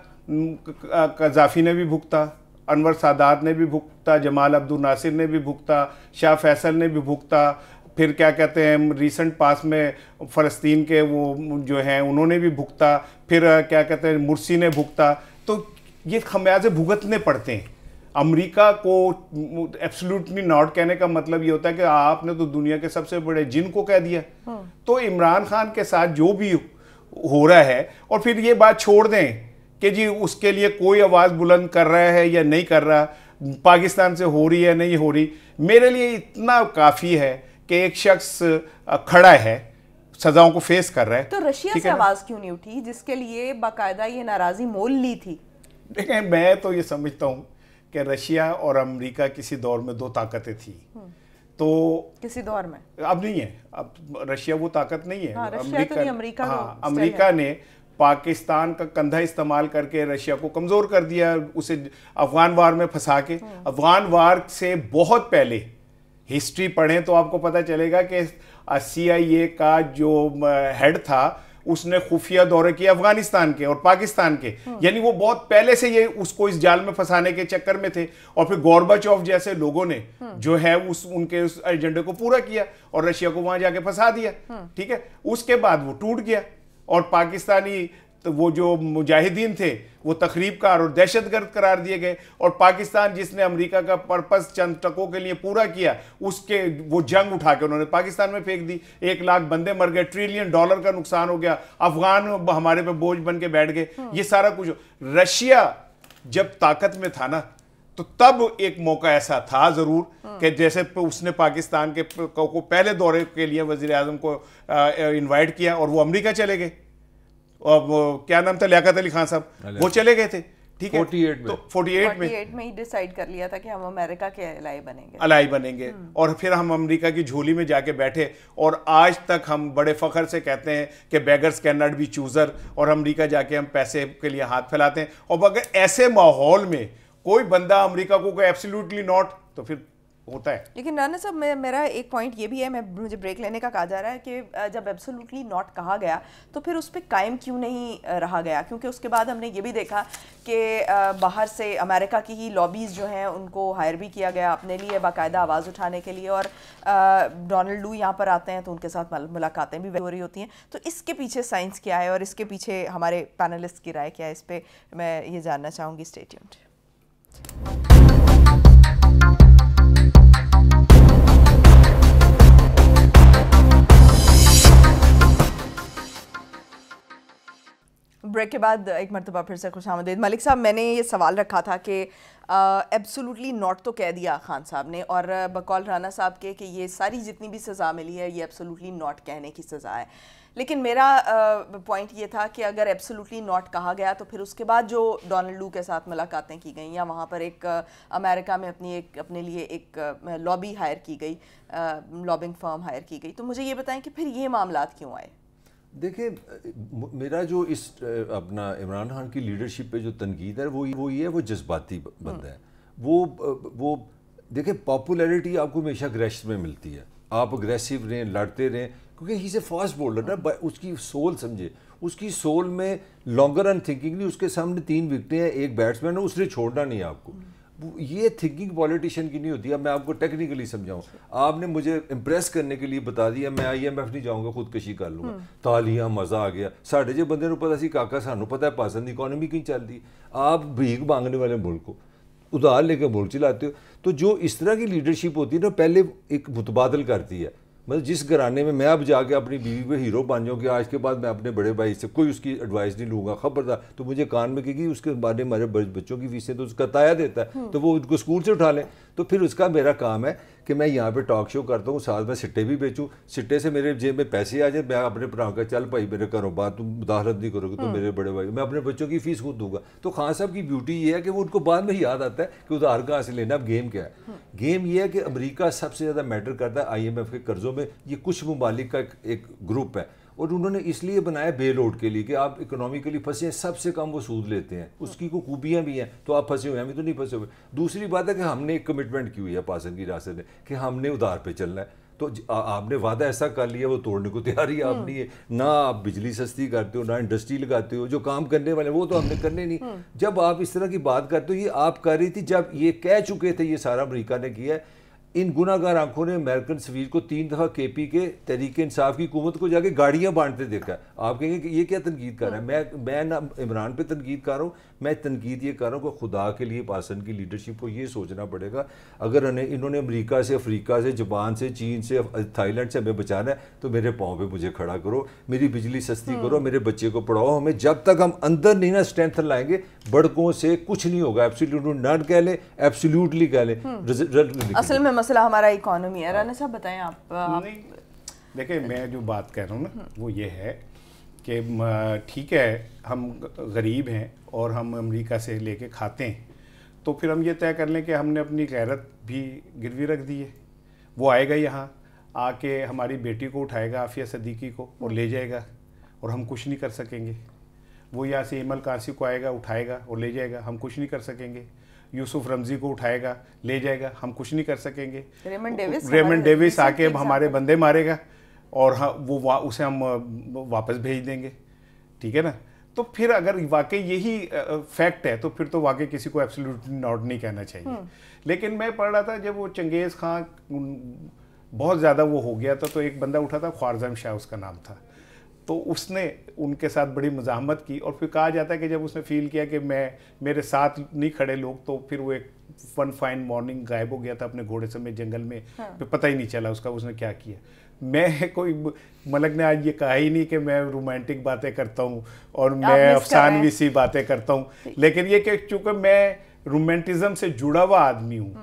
قذافی نے بھی بھگتا, انور سادات نے بھی بھگتا, جمال عبد الناصر نے بھی بھگتا, شاہ فیصل نے بھی بھگتا, پھر کیا کہتے ہیں ریسنٹ پاس میں فلسطین کے وہ جو ہیں انہوں نے بھی بھگتا, پھر کیا کہتے ہیں مرسی نے بھگتا. تو یہ خمیازے بھگتنے پڑتے ہیں. امریکہ کو ایبسلیوٹلی ناٹ کہنے کا مطلب یہ ہوتا ہے کہ آپ نے تو دنیا کے سب سے بڑے جن کو کہہ دیا. تو عمران خان کے ساتھ جو بھی ہو رہا ہے, اور پھر یہ بات چھوڑ دیں کہ جی اس کے لیے کوئی آواز بلند کر رہا ہے یا نہیں کر رہا, پاکستان سے ہو رہی ہے نہیں ہو رہی, میرے لیے اتنا کافی ہے کہ ایک شخص کھڑا ہے, سزاؤں کو فیس کر رہا ہے. تو رشیا سے آواز کیوں نہیں اٹھی جس کے لیے باقاعدہ یہ ناراضی مول لی تھی؟ دیکھیں میں تو یہ سمجھتا ہوں کہ رشیا اور امریکہ کسی دور میں 2 طاقتیں تھیں. تو کسی دور میں اب نہیں ہے, اب رشیا وہ طاقت نہیں ہے. امریکہ نے پاکستان کا کندھا استعمال کر کے رشیا کو کمزور کر دیا, اسے افغان وار میں پھنسا کے. افغان وار سے بہت پہلے ہسٹری پڑھیں تو آپ کو پتہ چلے گا کہ سی آئی اے کا جو ہیڈ تھا اس نے خفیہ دورے کیے افغانستان کے اور پاکستان کے, یعنی وہ بہت پہلے سے یہ اس کو اس جال میں پھنسانے کے چکر میں تھے. اور پھر گورباچوف جیسے لوگوں نے جو ہے ان کے اس ایجنڈے کو پورا کیا اور رشیا کو وہاں جا کے پھنسا دیا. ٹھیک ہے, اس کے بعد وہ ٹوٹ گیا اور پاکستانی وہ جو مجاہدین تھے وہ تخریب کار اور دہشت گرد قرار دیے گئے, اور پاکستان جس نے امریکہ کا پرپس چند ٹکوں کے لیے پورا کیا, اس کے وہ جنگ اٹھا کے انہوں نے پاکستان میں پھینک دی. 1 لاکھ بندے مر گئے, $1 ٹریلین کا نقصان ہو گیا, افغان ہمارے پہ بوجھ بن کے بیٹھ گئے. یہ سارا کچھ. رشیا جب طاقت میں تھا نا تو تب ایک موقع ایسا تھا ضرور کہ جیسے اس نے پاکستان کے کو پہلے دورے کے لیے وزیر اعظم کو انوائٹ کیا اور وہ امریکہ چلے گئے, اور کیا نام تھا, لیاقت علی خان صاحب, وہ چلے گئے تھے. ٹھیک ہے, 48 میں ہی ڈیسائیڈ کر لیا تھا کہ ہم امریکہ کے الائی بنیں گے, اور پھر ہم امریکہ کی جھولی میں جا کے بیٹھے, اور آج تک ہم بڑے فخر سے کہتے ہیں کہ beggars can not be chooser, اور امریکہ جا کے ہم پیسے کے لیے ہاتھ پھیلاتے ہیں. اور اگر ایسے ماحول میں کوئی بندہ امریکہ کو کوئی ایبسلیوٹلی ناٹ, تو پھر ہوتا ہے. لیکن رانا صاحب میرا ایک پوائنٹ یہ بھی ہے, مجھے بریک لینے کا کہا جا رہا ہے کہ جب ایبسولوٹلی ناٹ کہا گیا تو پھر اس پہ قائم کیوں نہیں رہا گیا, کیونکہ اس کے بعد ہم نے یہ بھی دیکھا کہ باہر سے امریکہ کی ہی لابیز جو ہیں ان کو ہائر بھی کیا گیا اپنے لیے باقاعدہ آواز اٹھانے کے لیے, اور ڈونلڈ لو یہاں پر آتے ہیں تو ان کے ساتھ ملاقاتیں بھی ہو رہی ہوتی ہیں. تو اس کے پیچھے سائنس کیا ہے اور اس کے پیچھے ہمارے پینلسٹ کی رائے کیا ہے, اس پہ میں یہ جاننا چاہوں گی. Stay tuned. بریک کے بعد ایک مرتبہ پھر سے خوش آمدید. ملک صاحب, میں نے یہ سوال رکھا تھا کہ ایبسولوٹلی ناٹ تو کہہ دیا خان صاحب نے, اور بقول رانا صاحب کے کہ یہ ساری جتنی بھی سزا ملی ہے یہ ایبسولوٹلی ناٹ کہنے کی سزا ہے. لیکن میرا پوائنٹ یہ تھا کہ اگر ایبسولوٹلی ناٹ کہا گیا تو پھر اس کے بعد جو ڈونلڈ لو کے ساتھ ملاقاتیں کی گئیں, یا وہاں پر ایک امریکہ میں اپنے لیے ایک لابی ہائر کی گئی, لابنگ فرم ہائر کی گئی, تو مجھے یہ بتائیں کہ پھر یہ معاملات کیوں آئے؟ دیکھیں, میرا جو اس اپنا عمران خان کی لیڈرشپ پہ جو تنقید ہے وہ یہ ہے, وہ جذباتی بندہ ہے. وہ دیکھیں, پاپولیرٹی آپ کو ہمیشہ اگریشن میں ملتی ہے, آپ اگریسو رہیں, لڑتے رہیں, کیونکہ ہی سے فاسٹ بولر نا, اس کی سول سمجھے, اس کی سول میں لانگر رن تھنکنگ نہیں. اس کے سامنے 3 وکٹیں ہیں, ایک بیٹسمین ہے, اس نے چھوڑنا نہیں آپ کو. یہ تھنکنگ پولیٹیشین کی نہیں ہوتی. اب میں آپ کو ٹیکنیکلی سمجھاؤں, آپ نے مجھے امپریس کرنے کے لیے بتا دیا میں IMF نہیں جاؤں گا, خودکشی کر لوں گا, تالیاں, مزہ آ گیا. ساڑھے جو بندے نو پتا سی کاکا سانو پتا ہے پاکستان کی اکانومی کیوں چل رہی. آپ بھیک مانگنے والے ملک کو ادھار لے کے ملک چلاتے ہو. تو جو اس طرح کی لیڈرشپ ہوتی ہے نا, پہلے ایک متبادل کرتی ہے. مطلب جس گھرانے میں میں اب جا کے اپنی بیوی پہ ہیرو بن جاؤں کہ آج کے بعد میں اپنے بڑے بھائی سے کوئی اس کی ایڈوائس نہیں لوں گا, خبردار, تو مجھے کان میں کہ اس کے بارے میں ہمارے بچوں کی فیسیں تو اس کا تایا دیتا ہے, تو وہ ان کو اسکول سے اٹھا لیں. تو پھر اس کا میرا کام ہے کہ میں یہاں پہ ٹاک شو کرتا ہوں, ساتھ میں سٹے بھی بیچوں, سٹے سے میرے جیب میں پیسے آ جائیں, میں اپنے پڑھاؤں کا چل بھائی میرے کرو بات, تم مداخلت نہیں کرو گے تو میرے بڑے بھائی, میں اپنے بچوں کی فیس خود دوں گا. تو خان صاحب کی بیوٹی یہ ہے کہ وہ ان کو بعد میں یاد آتا ہے کہ ادھار کہاں سے لینا. اب گیم کیا ہے, گیم یہ ہے کہ امریکہ سب سے زیادہ میٹر کرتا ہے IMF کے قرضوں میں. یہ کچھ ممالک کا ایک گروپ ہے, اور انہوں نے اس لیے بنایا بیل آؤٹ کے لیے کہ آپ اکنامیکلی پھنسے ہیں, سب سے کم وہ سود لیتے ہیں, اس کی کوئی خوبیاں بھی ہیں, تو آپ پھنسے ہوئے ہیں, ہمیں تو نہیں پھنسے ہوئے. دوسری بات ہے کہ ہم نے ایک کمٹمنٹ کی ہوئی ہے پاسن کی ریاست نے کہ ہم نے ادھار پہ چلنا ہے. تو آپ نے وعدہ ایسا کر لیا, وہ توڑنے کو تیاری آپ نہیں ہے. نہ آپ بجلی سستی کرتے ہو, نہ انڈسٹری لگاتے ہو, جو کام کرنے والے وہ تو ہم نے کرنے نہیں. جب آپ اس طرح کی بات کرتے ہو, یہ آپ کر رہی تھی جب یہ کہہ چکے تھے, یہ سارا امریکہ نے کیا ہے. ان گناہ گار آنکھوں نے امریکن سفیر کو 3 دفعہ KP کے تحریک انصاف کی حکومت کو جا کے گاڑیاں بانٹتے دیکھا ہے. آپ کہیں گے کہ یہ کیا تنقید کر رہا ہے. میں نہ عمران پہ تنقید کر رہا ہوں, میں تنقید یہ کر رہا ہوں کہ خدا کے لیے پاکستان کی لیڈرشپ کو یہ سوچنا پڑے گا, اگر انہوں نے امریکہ سے, افریقہ سے, جاپان سے, چین سے, تھائی لینڈ سے ہمیں بچانا ہے تو میرے پاؤں پہ مجھے کھڑا کرو, میری بجلی سستی کرو, میرے بچے کو پڑھاؤ. ہمیں جب تک ہم اندر نہیں نا اسٹرینتھ لائیں گے, بڑکوں سے کچھ نہیں ہوگا. ایبسلیوٹ ناٹ کہہ لیں, ایبسلیوٹلی کہہ لیں. اصل میں مسئلہ ہمارا اکانومی ہے. رانا صاحب بتائیں آپ. دیکھیں, میں جو بات کہہ رہا ہوں نا وہ یہ ہے کہ ٹھیک ہے ہم غریب ہیں اور ہم امریکہ سے لے کے کھاتے ہیں, تو پھر ہم یہ طے کر لیں کہ ہم نے اپنی غیرت بھی گروی رکھ دی ہے. وہ آئے گا یہاں آ کے ہماری بیٹی کو اٹھائے گا, عافیہ صدیقی کو, اور لے جائے گا, اور ہم کچھ نہیں کر سکیں گے. وہ یہاں سے ایمل قاسم کو آئے گا, اٹھائے گا اور لے جائے گا, ہم کچھ نہیں کر سکیں گے. یوسف رمزی کو اٹھائے گا, لے جائے گا, ہم کچھ نہیں کر سکیں گے. ریمنڈ ڈیوس آ کے ہمارے بندے مارے گا اور وہ اسے ہم واپس بھیج دیں گے. ٹھیک ہے نا. تو پھر اگر واقعی یہی فیکٹ ہے تو پھر تو واقعی کسی کو ایبسلیوٹ ناٹ نہیں کہنا چاہیے. لیکن میں پڑھ رہا تھا جب وہ چنگیز خان بہت زیادہ وہ ہو گیا تھا, تو ایک بندہ اٹھا تھا, خوارزم شاہ اس کا نام تھا, تو اس نے ان کے ساتھ بڑی مزاحمت کی, اور پھر کہا جاتا ہے کہ جب اس نے فیل کیا کہ میرے ساتھ نہیں کھڑے لوگ, تو پھر وہ ایک ون فائن مارننگ غائب ہو گیا تھا اپنے گھوڑے سمیت جنگل میں, پھر پتہ ہی نہیں چلا اس کا اس نے کیا کیا. میں کوئی, ملک نے آج یہ کہا ہی نہیں کہ میں رومانٹک باتیں کرتا ہوں اور میں افسانوی سی باتیں کرتا ہوں, لیکن یہ کہ چونکہ میں رومانٹزم سے جڑا ہوا آدمی ہوں,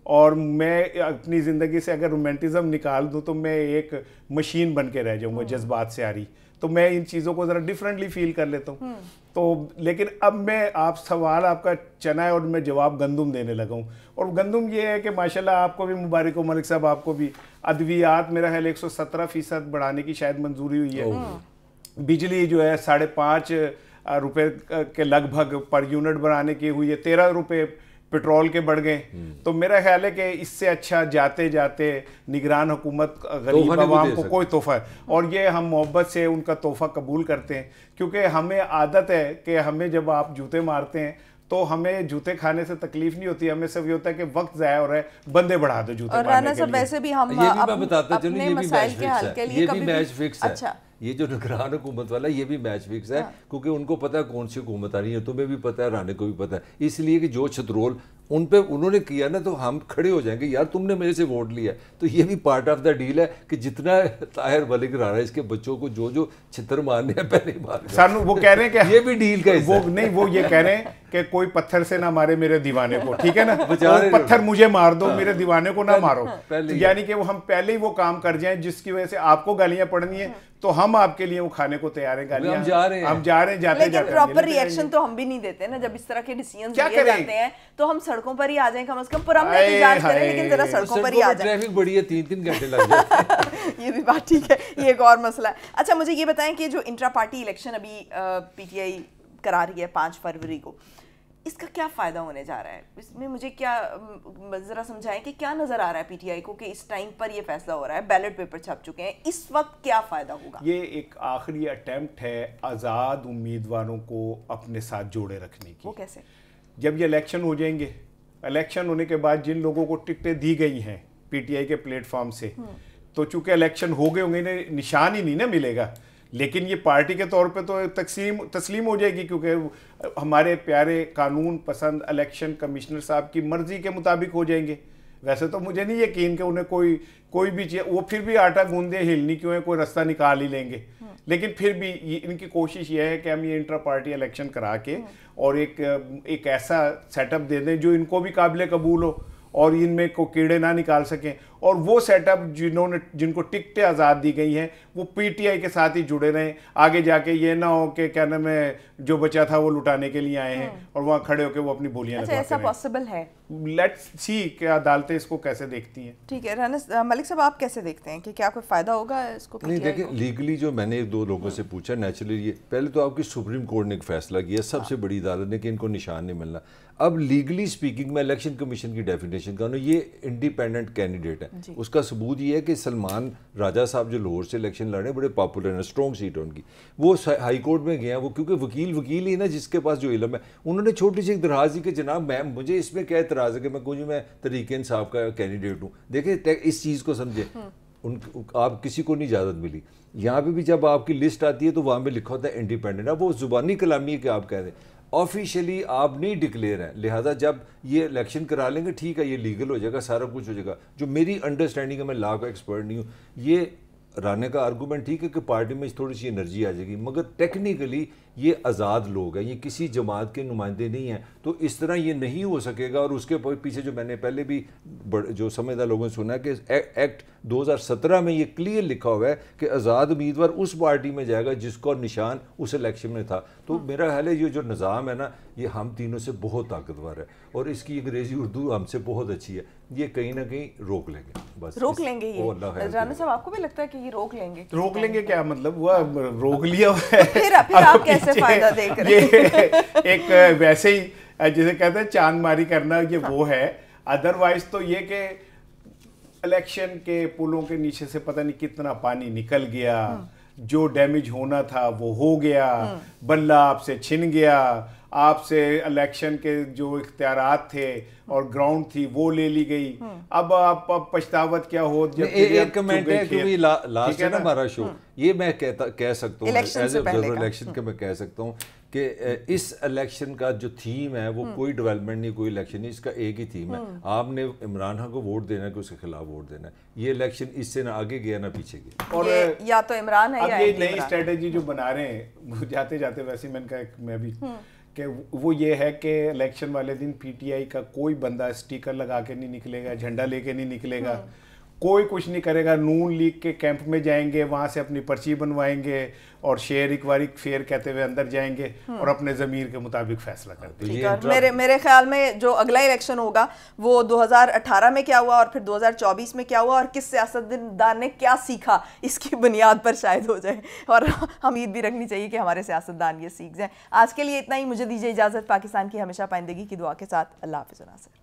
اور میں اپنی زندگی سے اگر رومانٹزم نکال دوں تو میں ایک مشین بن کے رہ جاؤں گا جذبات سے آ رہی, تو میں ان چیزوں کو ذرا ڈیفرنٹلی فیل کر لیتا ہوں. تو لیکن اب میں سوال آپ کا چنا ہے اور میں جواب گندم دینے لگا ہوں, اور گندم یہ ہے کہ ماشاءاللہ آپ کو بھی مبارک ہو ملک صاحب, آپ کو بھی ادویات میرا خیال 117% بڑھانے کی شاید منظوری ہوئی ہے. بجلی جو ہے 5.5 روپے کے لگ بھگ پر یونٹ بڑھانے کی ہوئی ہے, 13 روپے پیٹرول کے بڑھ گئے. تو میرا خیال ہے کہ اس سے اچھا جاتے جاتے نگران حکومت غریب عوام کو کوئی تحفہ ہے, اور یہ ہم محبت سے ان کا تحفہ قبول کرتے ہیں, کیونکہ ہمیں عادت ہے کہ ہمیں جب آپ جوتے مارتے ہیں تو ہمیں جوتے کھانے سے تکلیف نہیں ہوتی, ہمیں صرف یہ ہوتا ہے کہ وقت ضائع ہو رہا ہے, بندے بڑھا دو جوتے مارنے کے لیے. اور رانا صاحب ویسے بھی ہم اپنے مسائل کے حل کے لیے یہ بھی میچ فکس ہے. یہ جو نگران حکومت والا یہ بھی میچ فکس ہے, کیونکہ ان کو پتہ ہے کون سی حکومت آ رہی ہے, تمہیں بھی پتہ ہے, رانے کو بھی پتہ ہے, اس لیے کہ جو چھترول ان پہ انہوں نے کیا نا تو ہم کھڑے ہو جائیں گے, یار تم نے میرے سے ووٹ لیا. تو یہ بھی پارٹ آف دا ڈیل ہے کہ جتنا طاہر ملک رانا اس کے بچوں کو جو چھتر مارنے ہیں پہلے مار سانو, وہ کہہ رہے ہیں کہ یہ بھی ڈیل کا وہ نہیں, وہ یہ کہہ رہے ہیں کہ کوئی پتھر سے نہ مارے میرے دیوانے کو, ٹھیک ہے نا, پتھر مجھے مار دو, میرے دیوانے کو نہ مارو. یعنی کہ ہم پہلے ہی وہ کام کر جائیں جس کی وجہ سے آپ کو گالیاں پڑنی ہیں, تو ہم آپ کے لیے وہ کھانے کو تیار ہیں گالیاں, ہم جا رہے ہیں جاتے لیکن پراپر ریئیکشن تو ہم بھی نہیں دیتے نا جب اس طرح کے ڈیسیژنز لیے جاتے ہیں, تو ہم سڑکوں پر ہی آ جائیں, کم از کم پرامن احتجاج کریں لیکن ذرا سڑکوں پر ہی آ جائیں. ٹریفک بڑی ہے, 3 گھنٹے لگ جاتے ہیں. یہ بھی بات ٹھیک ہے, یہ ایک اور مسئلہ ہے. اچھا مجھے یہ بتائیں کہ جو انٹرا پارٹی الیکشن ابھی پی ٹی آئی کرا رہی ہے 5 فروری کو, اس کا کیا فائدہ ہونے جا رہا ہے؟ اس میں مجھے کیا ذرا سمجھائیں کہ کیا نظر آ رہا ہے پی ٹی آئی کو کہ اس ٹائم پر یہ فیصلہ ہو رہا ہے, بیلٹ پیپر چھپ چکے ہیں, اس وقت کیا فائدہ ہوگا؟ یہ ایک آخری اٹیمپٹ ہے آزاد امیدواروں کو اپنے ساتھ جوڑے رکھنے کی. وہ کیسے؟ جب یہ الیکشن ہو جائیں گے, الیکشن ہونے کے بعد جن لوگوں کو ٹکٹیں دی گئی ہیں پی ٹی آئی کے پلیٹ فارم سے, تو چونکہ الیکشن ہو گئے ہوں گے, انہیں نشان ہی نہیں نا ملے گا, لیکن یہ پارٹی کے طور پہ تو تسلیم ہو جائے گی, کیونکہ ہمارے پیارے قانون پسند الیکشن کمشنر صاحب کی مرضی کے مطابق ہو جائیں گے. ویسے تو مجھے نہیں یقین کہ انہیں کوئی بھی چیز, وہ پھر بھی آٹا گوندے ہلنی کیوں ہے, کوئی رستہ نکال ہی لیں گے. لیکن پھر بھی ان کی کوشش یہ ہے کہ ہم یہ انٹرا پارٹی الیکشن کرا کے اور ایک ایسا سیٹ اپ دے دیں جو ان کو بھی قابل قبول ہو اور ان میں کو کیڑے نہ نکال سکیں, اور وہ سیٹ اپ جن کو ٹکٹیں آزاد دی گئی ہیں وہ پی ٹی آئی کے ساتھ ہی جڑے رہیں. آگے جا کے یہ نہ ہو کہ کیا نام ہے جو بچا تھا وہ لٹانے کے لیے آئے ہیں اور وہاں کھڑے ہو کے وہ اپنی بولیاں لگواتے ہیں. ایسا پاسبل ہے؟ لیٹس سی کہ عدالتیں اس کو کیسے دیکھتی ہیں. ٹھیک ہے رانا ملک صاحب, آپ کیسے دیکھتے ہیں کہ کیا کوئی فائدہ ہوگا اس کو؟ نہیں دیکھیں, لیگلی جو میں نے 2 لوگوں سے پوچھا, نیچرلی یہ پہلے تو آپ کی سپریم کورٹ نے ایک فیصلہ کیا, سب سے بڑی عدالت نے, کہ ان کو نشان نہیں ملنا. اب لیگلی سپیکنگ میں الیکشن کمیشن کی ڈیفینیشن کا یہ انڈیپینڈنٹ کینڈیڈیٹ ہے. اس کا ثبوت یہ ہے کہ سلمان راجہ صاحب جو لاہور سے الیکشن لڑ رہے ہیں, بڑے پاپولر ہیں, اسٹرانگ سیٹ ہے ان کی, وہ ہائی کورٹ میں گئے ہیں, وہ کیونکہ وکیل ہی نا جس کے پاس جو علم ہے, انہوں نے چھوٹی سی ایک درخواست دی کہ جناب مجھے اس میں کیا اعتراض ہے کہ میں تحریک انصاف کا کینڈیڈیٹ ہوں. دیکھیں اس چیز کو سمجھیں, آپ کسی کو نہیں اجازت ملی. یہاں پہ بھی جب آپ کی لسٹ آتی ہے تو وہاں پہ لکھا ہوتا ہے انڈیپینڈنٹ. اب وہ زبانی کلامی ہے کہ آپ کہہ دیں, آفیشلی آپ نہیں ڈکلیئر ہیں, لہٰذا جب یہ الیکشن کرا لیں گے ٹھیک ہے, یہ لیگل ہو جائے گا, سارا کچھ ہو جائے گا. جو میری انڈرسٹینڈنگ ہے, میں لا کا ایکسپرٹ نہیں ہوں, یہ رانے کا آرگومنٹ ٹھیک ہے کہ پارٹی میں تھوڑی سی انرجی آ جائے گی, مگر ٹیکنیکلی یہ آزاد لوگ ہیں, یہ کسی جماعت کے نمائندے نہیں ہیں, تو اس طرح یہ نہیں ہو سکے گا. اور اس کے پیچھے جو میں نے پہلے بھی جو سمجھدار لوگوں نے سنا ہے کہ ایکٹ 2017 میں یہ کلیئر لکھا ہوا ہے کہ آزاد امیدوار اس پارٹی میں جائے گا جس کا نشان اس الیکشن میں تھا. تو میرا خیال ہے یہ جو نظام ہے نا, یہ ہم تینوں سے بہت طاقتور ہے, اور اس کی انگریزی اردو ہم سے بہت اچھی ہے. یہ کہیں نہ کہیں روک لیں گے, بس روک لیں گے. یہ رانا صاحب آپ کو بھی لگتا ہے کہ یہ روک لیں گے کیا مطلب وہ روک لیا ہوا ہے, پھر آپ کیسے فائدہ دیکھ رہے ہیں؟ ایک ویسے ہی جسے کہتے ہیں چاند ماری کرنا, یہ وہ ہے. ادروائز تو یہ کہ الیکشن کے پلوں کے نیچے سے پتہ نہیں کتنا پانی نکل گیا, جو ڈیمیج ہونا تھا وہ ہو گیا, بلہ آپ سے چھن گیا, آپ سے الیکشن کے جو اختیارات تھے اور گراؤنڈ تھی وہ لے لی گئی. اب آپ پچھتاوت کیا ہو. جب ایک کمنٹ ہے کہ لاسٹ ہے نا ہمارا شو, یہ میں کہہ سکتا ہوں ایز اے الیکشن کے میں کہہ سکتا ہوں کہ اس الیکشن کا جو تھیم ہے وہ کوئی ڈیولپمنٹ نہیں, کوئی الیکشن نہیں, اس کا ایک ہی تھیم ہے, آپ نے عمران خان کو ووٹ دینا ہے کہ اس کے خلاف ووٹ دینا ہے. یہ الیکشن اس سے نہ آگے گیا نہ پیچھے گیا. اور یا تو عمران ہے یا یہ نئی اسٹریٹجی جو بنا رہے ہیں جاتے جاتے, ویسے میں نے کہا میں بھی کہ وہ یہ ہے کہ الیکشن والے دن پی ٹی آئی کا کوئی بندہ اسٹیکر لگا کے نہیں نکلے گا, جھنڈا لے کے نہیں نکلے گا, کوئی کچھ نہیں کرے گا. نون لیگ کے کیمپ میں جائیں گے, وہاں سے اپنی پرچی بنوائیں گے اور شیر ایک بار فیر کہتے ہوئے اندر جائیں گے اور اپنے ضمیر کے مطابق فیصلہ کرتے ہیں. میرے خیال میں جو اگلا الیکشن ہوگا وہ 2018 میں کیا ہوا اور پھر 2024 میں کیا ہوا اور کس سیاستدان نے کیا سیکھا اس کی بنیاد پر شاید ہو جائے, اور امید بھی رکھنی چاہیے کہ ہمارے سیاستدان یہ سیکھ جائیں. آج کے لیے اتنا ہی, مجھے دیجیے اجازت. پاکستان کی ہمیشہ پائندگی کی دعا کے ساتھ اللہ حافظ. ناصر.